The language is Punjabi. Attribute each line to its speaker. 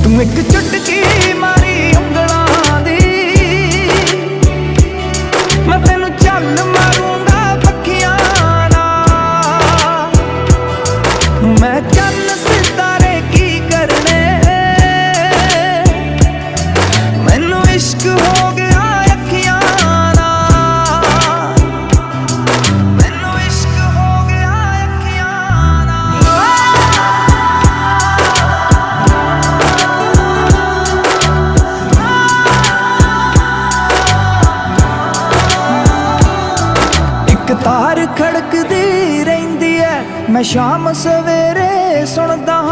Speaker 1: ਤੂੰ ਇੱਕ ਚੁਟਕੀ ਮਾਰੀ ਉਂਗਲਾਂ ਦੀ, ਮੈਂ ਤੈਨੂੰ ਚੱਲ ਮਾਰੂੰਗਾ ਪੱਖੀਆਂ ਨਾਲ। ਮੈਂ ਚੰਨ ਸਿਤਾਰੇ ਕੀ ਕਰਨੇ, ਮੈਨੂੰ ਇਸ਼ਕ ਹੋ ਗਿਆ ਅੱਖੀਆਂ ਨਾਲ, ਮੈਨੂੰ ਇਸ਼ਕ ਹੋ ਗਿਆ ਅੱਖੀਆਂ ਨਾਲ। ਇੱਕ ਤਾਰ ਖੜਕਦੀ ਰਹਿੰਦੀ ਐ, ਮੈਂ ਸ਼ਾਮ ਸਵੇਰੇ ਸੁਣਦਾ ਹਾਂ।